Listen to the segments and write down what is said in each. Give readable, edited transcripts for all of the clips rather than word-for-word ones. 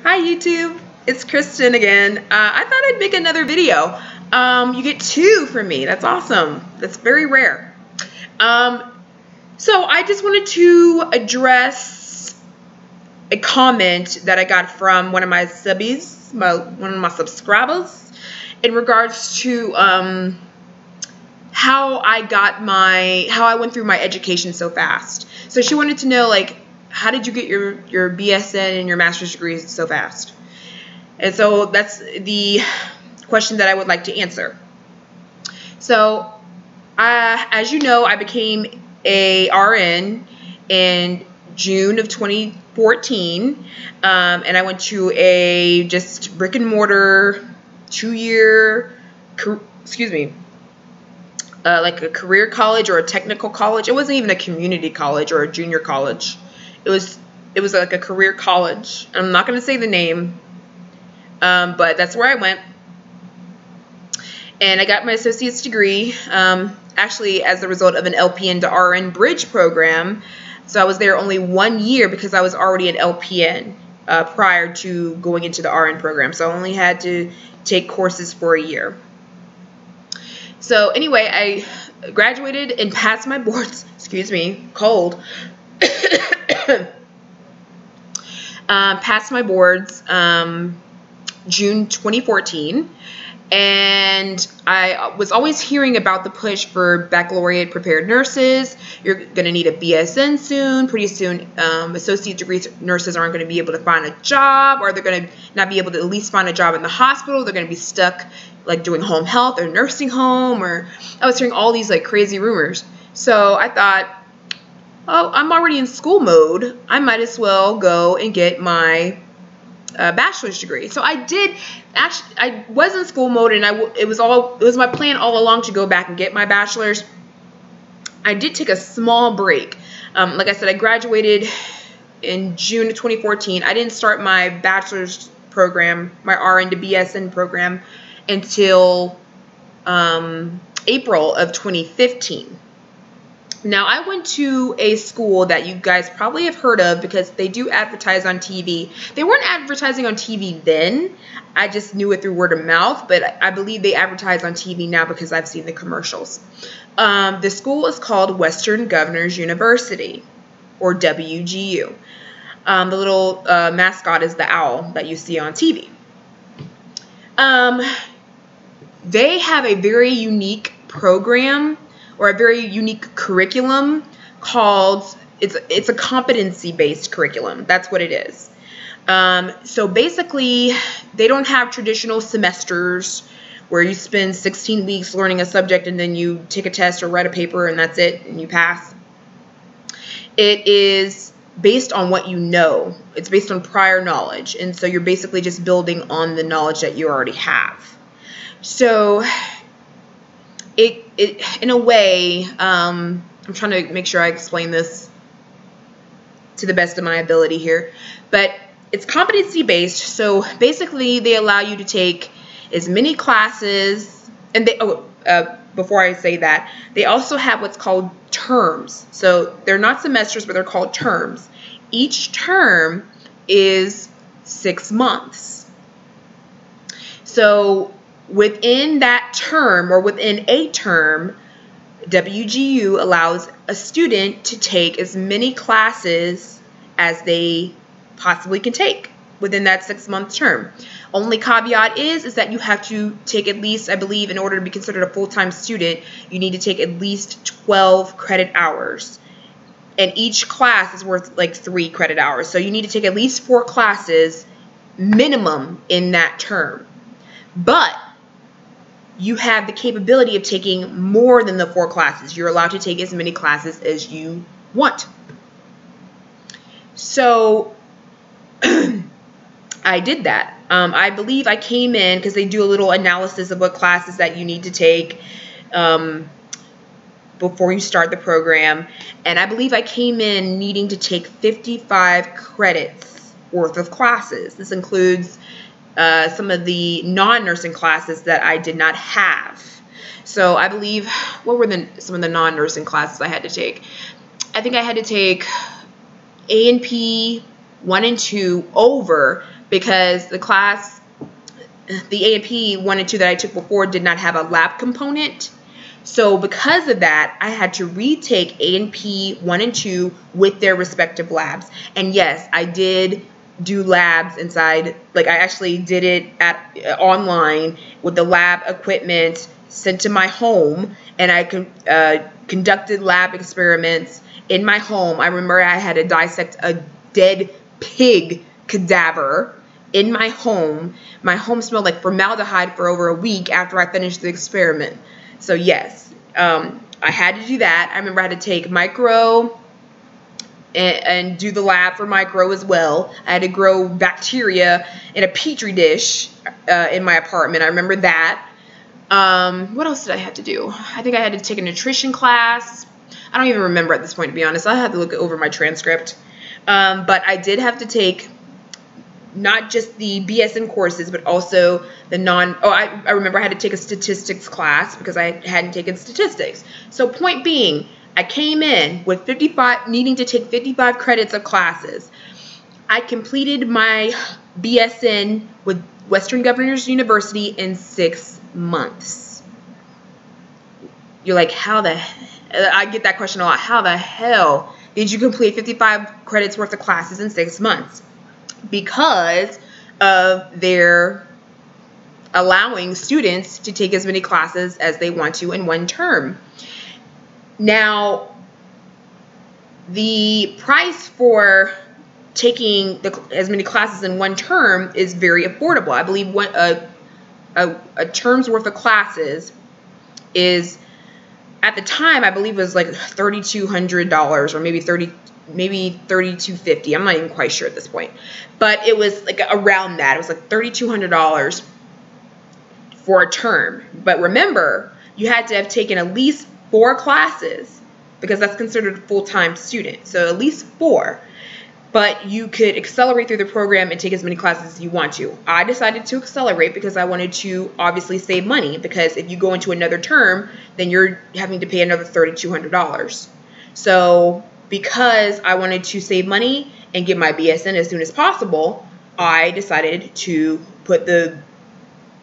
Hi YouTube, it's Kristen again. I thought I'd make another video. You get 2 from me. That's awesome. That's very rare. So I just wanted to address a comment that I got from one of my subbies, one of my subscribers, in regards to how I went through my education so fast. So she wanted to know, like, how did you get your BSN and your master's degrees so fast? And so that's the question that I would like to answer. So, as you know, I became a RN in June of 2014, and I went to a just brick and mortar 2-year, like a career college or a technical college. It wasn't even a community college or a junior college. It was like a career college. I'm not going to say the name, but that's where I went. And I got my associate's degree, actually as a result of an LPN to RN bridge program. So I was there only 1 year because I was already an LPN prior to going into the RN program. So I only had to take courses for a year. So anyway, I graduated and passed my boards. Excuse me, cold. Passed my boards June 2014, and I was always hearing about the push for baccalaureate prepared nurses. You're going to need a BSN soon. Pretty soon, associate degree nurses aren't going to be able to find a job, or they're going to not be able to at least find a job in the hospital. They're going to be stuck like doing home health or nursing home, or I was hearing all these like crazy rumors. So I thought, oh, I'm already in school mode. I might as well go and get my bachelor's degree. So I did. Actually, I was in school mode, and it was my plan all along to go back and get my bachelor's. I did take a small break. Like I said, I graduated in June of 2014. I didn't start my bachelor's program, my RN to BSN program, until April of 2015. Now, I went to a school that you guys probably have heard of because they do advertise on TV. They weren't advertising on TV then. I just knew it through word of mouth, but I believe they advertise on TV now because I've seen the commercials. The school is called Western Governors University, or WGU. The little mascot is the owl that you see on TV. They have a very unique program, or a very unique curriculum called, it's a competency-based curriculum. That's what it is. So basically, they don't have traditional semesters where you spend 16 weeks learning a subject and then you take a test or write a paper and that's it and you pass. It is based on what you know. It's based on prior knowledge. And so you're basically just building on the knowledge that you already have. So it in a way, I'm trying to make sure I explain this to the best of my ability here, but it's competency based. So basically they allow you to take as many classes, and before I say that, they also have what's called terms. So they're not semesters, but they're called terms. Each term is 6 months. So within that term, or within a term, WGU allows a student to take as many classes as they possibly can take within that 6-month term. Only caveat is that you have to take at least, I believe, in order to be considered a full-time student, you need to take at least 12 credit hours. And each class is worth like 3 credit hours. So you need to take at least 4 classes minimum in that term. But you have the capability of taking more than the 4 classes. You're allowed to take as many classes as you want. So I did that. I believe I came in because they do a little analysis of what classes that you need to take before you start the program. And I believe I came in needing to take 55 credits worth of classes. This includes some of the non-nursing classes that I did not have. So I believe, what were some of the non-nursing classes I had to take? I think I had to take A&P, 1 and 2 over because the class, the A&P 1 and 2 that I took before did not have a lab component. So because of that, I had to retake A&P 1 and 2 with their respective labs. And yes, I did do labs inside, like I actually did it online with the lab equipment sent to my home, and I conducted lab experiments in my home. I remember I had to dissect a dead pig cadaver in my home. My home smelled like formaldehyde for over a week after I finished the experiment. So yes, I had to do that. I remember I had to take micro and do the lab for micro as well. I had to grow bacteria in a petri dish in my apartment. I remember that. What else did I have to do? I think I had to take a nutrition class. I don't even remember at this point, to be honest. I had to look over my transcript. But I did have to take not just the BSN courses, but also the I remember I had to take a statistics class because I hadn't taken statistics. So point being, I came in with needing to take 55 credits of classes. I completed my BSN with Western Governors University in 6 months. You're like, how the hell? I get that question a lot. How the hell did you complete 55 credits worth of classes in 6 months? Because of their allowing students to take as many classes as they want to in one term. Now, the price for taking as many classes in one term is very affordable. I believe a term's worth of classes is, at the time, I believe it was like $3,200 or maybe $3,250. I'm not even quite sure at this point, but it was like around that. It was like $3,200 for a term. But remember, you had to have taken at least 4 classes because that's considered a full-time student. So at least 4. But you could accelerate through the program and take as many classes as you want to. I decided to accelerate because I wanted to obviously save money, because if you go into another term, then you're having to pay another $3,200. So because I wanted to save money and get my BSN as soon as possible, I decided to put the,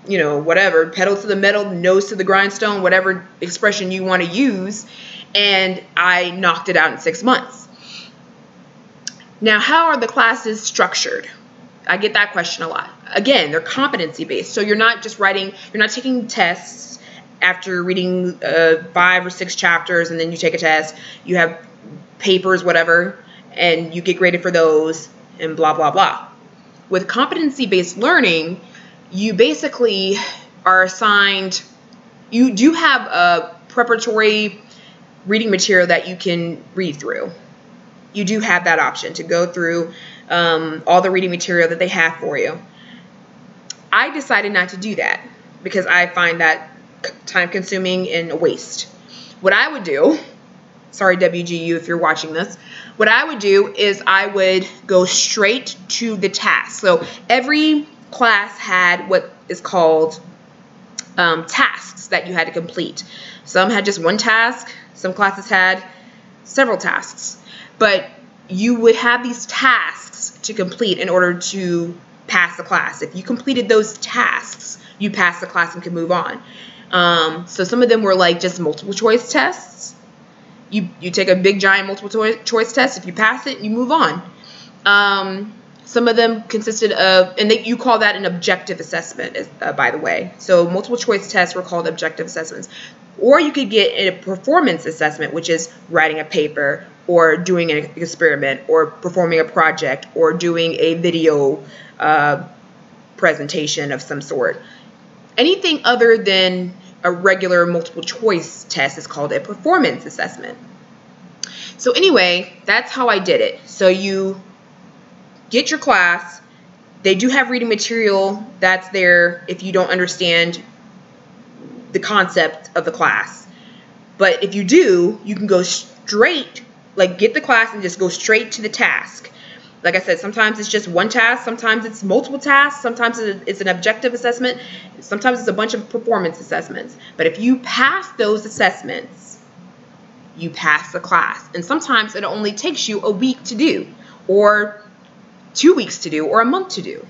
whatever, pedal to the metal, nose to the grindstone, whatever expression you want to use, and I knocked it out in 6 months. Now, how are the classes structured? I get that question a lot. Again, they're competency-based, so you're not taking tests after reading 5 or 6 chapters and then you take a test. You have papers, whatever, and you get graded for those and blah, blah, blah. With competency-based learning, you basically are assigned, you do have a preparatory reading material that you can read through. You do have that option to go through all the reading material that they have for you. I decided not to do that because I find that time-consuming and a waste. What I would do, sorry WGU if you're watching this, what I would do is I would go straight to the task. So every class had what is called tasks that you had to complete. Some had just one task. Some classes had several tasks. But you would have these tasks to complete in order to pass the class. If you completed those tasks, you passed the class and could move on. So some of them were like just multiple choice tests. You take a big giant multiple choice test. If you pass it, you move on. Some of them consisted of, and you call that an objective assessment, by the way. So multiple choice tests were called objective assessments. Or you could get a performance assessment, which is writing a paper or doing an experiment or performing a project or doing a video presentation of some sort. Anything other than a regular multiple choice test is called a performance assessment. So anyway, that's how I did it. So you get your class. They do have reading material that's there if you don't understand the concept of the class. But if you do, you can go straight, like get the class and just go straight to the task. Like I said, sometimes it's just one task, sometimes it's multiple tasks, sometimes it's an objective assessment, sometimes it's a bunch of performance assessments. But if you pass those assessments, you pass the class. And sometimes it only takes you a week to do, or 2 weeks to do or a month to do.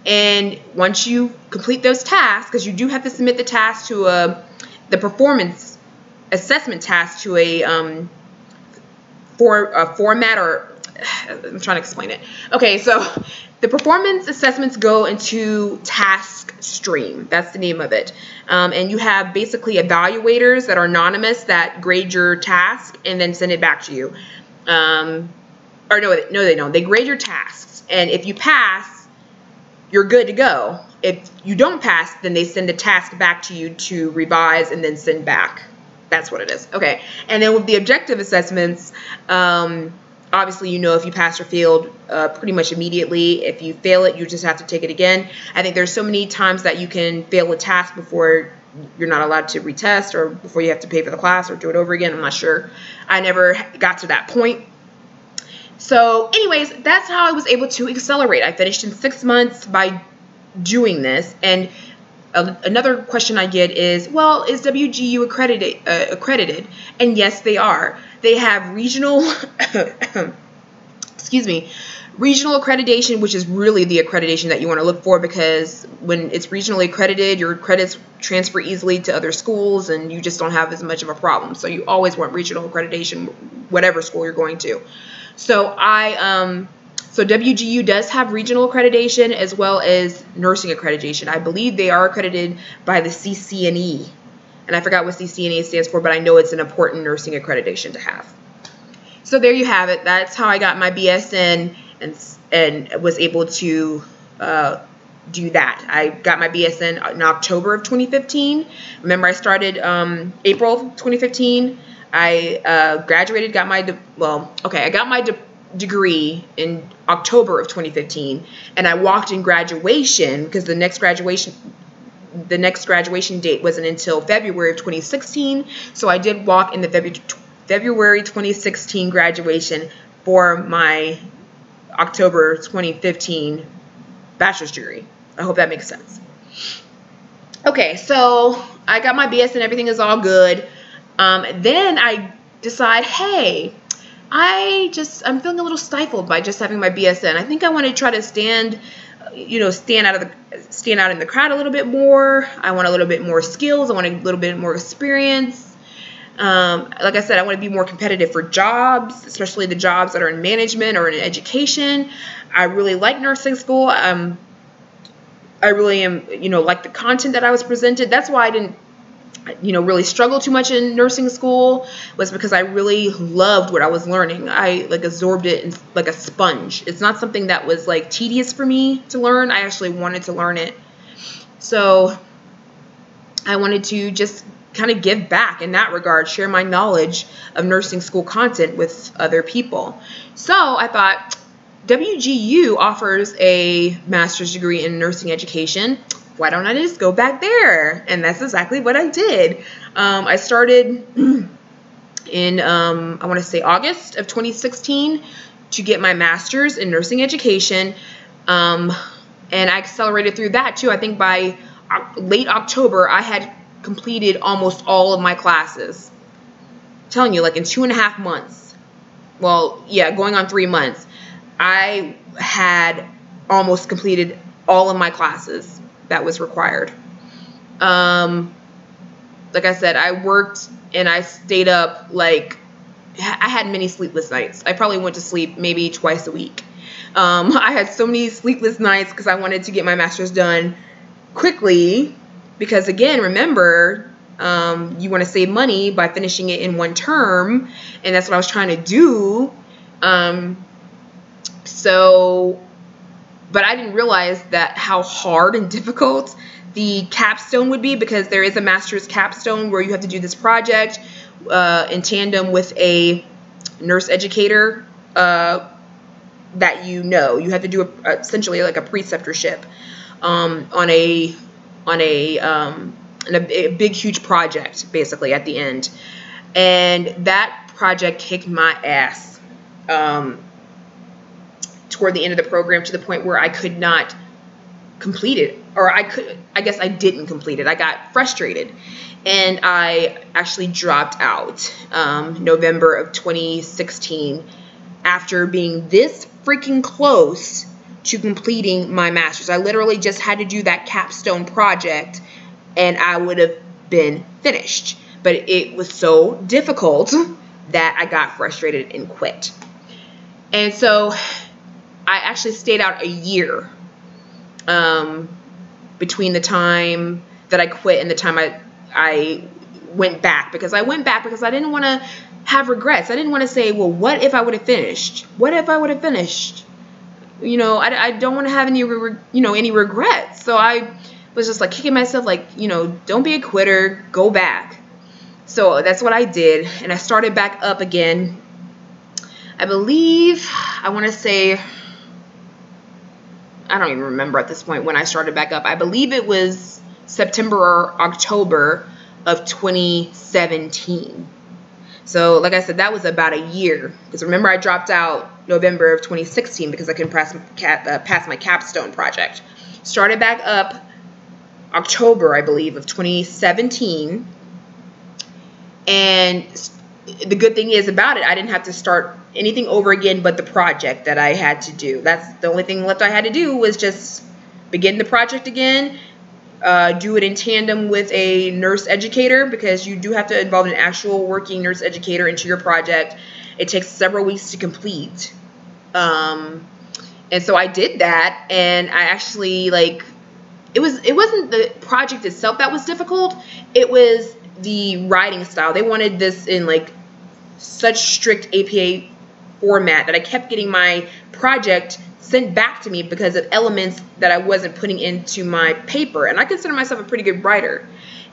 And once you complete those tasks, because you do have to submit the task to the performance assessment task to a format, or I'm trying to explain it. Okay, so the performance assessments go into task stream. That's the name of it. And you have basically evaluators that are anonymous that grade your task and then send it back to you. Or no, they don't. They grade your tasks, and if you pass, you're good to go. If you don't pass, then they send the task back to you to revise and then send back. That's what it is. Okay. And then with the objective assessments, obviously, you know if you passed or failed pretty much immediately. If you fail it, you just have to take it again. I think there's so many times that you can fail a task before you're not allowed to retest, or before you have to pay for the class or do it over again. I'm not sure. I never got to that point. So anyways, that's how I was able to accelerate. I finished in 6 months by doing this. And another question I get is, well, is WGU accredited? And yes, they are. They have regional, excuse me, regional accreditation, which is really the accreditation that you want to look for, because when it's regionally accredited, your credits transfer easily to other schools and you just don't have as much of a problem. So you always want regional accreditation, whatever school you're going to. So so WGU does have regional accreditation as well as nursing accreditation. I believe they are accredited by the CCNE. And I forgot what CCNE stands for, but I know it's an important nursing accreditation to have. So there you have it. That's how I got my BSN and was able to do that. I got my BSN in October of 2015. Remember, I started April 2015. I graduated, got my, I got my degree in October of 2015, and I walked in graduation because the next graduation date wasn't until February of 2016. So I did walk in the February 2016 graduation for my October 2015 bachelor's degree. I hope that makes sense. Okay, so I got my BS and everything is all good. Then I decide, hey, I'm feeling a little stifled by just having my BSN. I think I want to try to stand out in the crowd a little bit more. I want a little bit more skills. I want a little bit more experience. Like I said, I want to be more competitive for jobs, especially the jobs that are in management or in education. I really like nursing school. I really am, like the content that I was presented. That's why I didn't, really struggle too much in nursing school, was because I really loved what I was learning. I absorbed it like a sponge. It's not something that was tedious for me to learn. I actually wanted to learn it. So I wanted to just kind of give back in that regard, share my knowledge of nursing school content with other people. So I thought, WGU offers a master's degree in nursing education. Why don't I just go back there? And that's exactly what I did. I started in, I want to say August of 2016 to get my master's in nursing education. And I accelerated through that too. I think by late October, I had completed almost all of my classes. I'm telling you, in 2.5 months. Well, yeah, going on 3 months. I had almost completed all of my classes that was required. Like I said, I worked and I stayed up, I had many sleepless nights. I probably went to sleep maybe twice a week. I had so many sleepless nights because I wanted to get my master's done quickly, because again, remember, you want to save money by finishing it in one term, and that's what I was trying to do. But I didn't realize how hard and difficult the capstone would be, because there is a master's capstone where you have to do this project in tandem with a nurse educator that you have to do essentially a preceptorship on a big huge project basically at the end, and that project kicked my ass toward the end of the program, to the point where I could not complete it, or I guess I didn't complete it. I got frustrated and I actually dropped out November of 2016 after being this freaking close to completing my master's. I literally just had to do that capstone project and I would have been finished. But it was so difficult that I got frustrated and quit. And so I actually stayed out a year between the time that I quit and the time I went back, because I went back because I didn't want to have regrets. I didn't want to say, well, what if I would have finished? What if I would have finished? You know, I don't want to have any, any regrets. So I was just like kicking myself, like, don't be a quitter, go back. So that's what I did. And I started back up again. I believe, I want to say, I don't even remember at this point when I started back up. I believe it was September or October of 2017. So like I said, that was about a year. Because remember, I dropped out November of 2016 because I couldn't pass my capstone project. Started back up October, I believe, of 2017. And the good thing is about it, I didn't have to start anything over again but the project that I had to do. That's the only thing left I had to do, was just begin the project again, do it in tandem with a nurse educator, because you do have to involve an actual working nurse educator into your project. It takes several weeks to complete. And so I did that, and I actually, like, it wasn't the project itself that was difficult. It was the writing style. They wanted this in like such strict APA format that I kept getting my project sent back to me because of elements that I wasn't putting into my paper. And I consider myself a pretty good writer,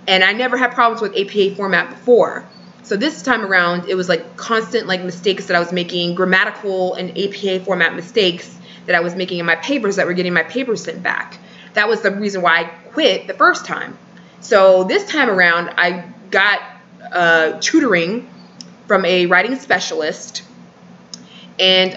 and I never had problems with APA format before. So this time around, it was like constant like mistakes that I was making, grammatical and APA format mistakes that I was making in my papers that were getting my papers sent back. That was the reason why I quit the first time. So this time around, I got tutoring from a writing specialist, and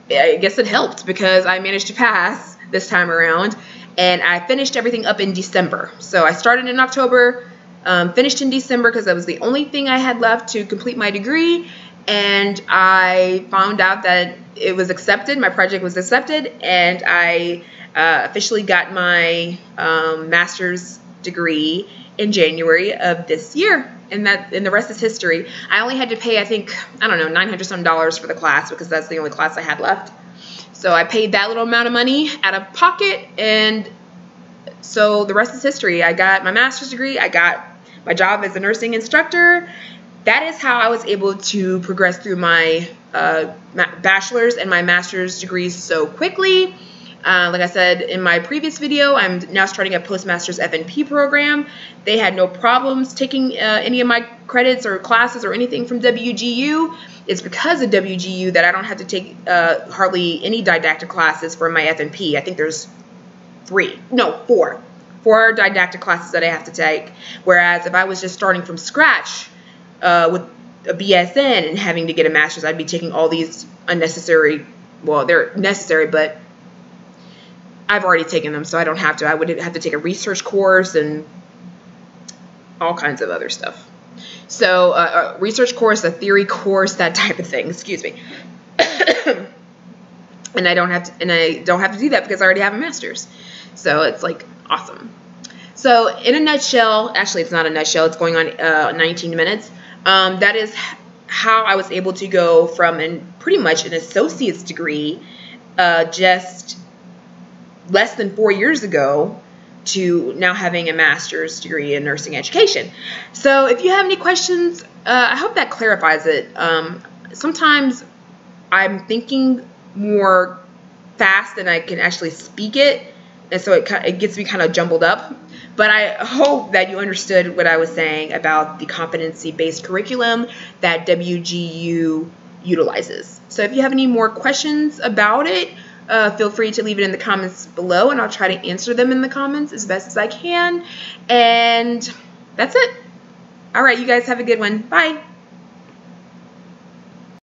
I guess it helped because I managed to pass this time around, and I finished everything up in December. So I started in October, finished in December because that was the only thing I had left to complete my degree, and I found out that it was accepted, my project was accepted, and I officially got my master's degree in January of this year, and the rest is history. I only had to pay, I think, I don't know, $900 some for the class, because that's the only class I had left. So I paid that little amount of money out of pocket, and so the rest is history. I got my master's degree, I got my job as a nursing instructor. That is how I was able to progress through my bachelor's and my master's degrees so quickly. Like I said in my previous video, I'm now starting a postmaster's FNP program. They had no problems taking any of my credits or classes or anything from WGU. It's because of WGU that I don't have to take hardly any didactic classes for my FNP. I think there's four didactic classes that I have to take. Whereas if I was just starting from scratch with a BSN and having to get a master's, I'd be taking all these unnecessary, well, they're necessary, but I've already taken them, so I don't have to. I would have to take a research course and all kinds of other stuff. So a research course, a theory course, that type of thing. Excuse me. And I don't have to do that because I already have a master's. So it's like awesome. So in a nutshell, actually it's not a nutshell. It's going on 19 minutes. That is how I was able to go from pretty much an associate's degree just less than 4 years ago to now having a master's degree in nursing education. So if you have any questions, I hope that clarifies it. Sometimes I'm thinking more fast than I can actually speak it, and so it gets me kind of jumbled up. But I hope that you understood what I was saying about the competency-based curriculum that WGU utilizes. So if you have any more questions about it, feel free to leave it in the comments below, and I'll try to answer them in the comments as best as I can. And that's it. All right, you guys have a good one. Bye.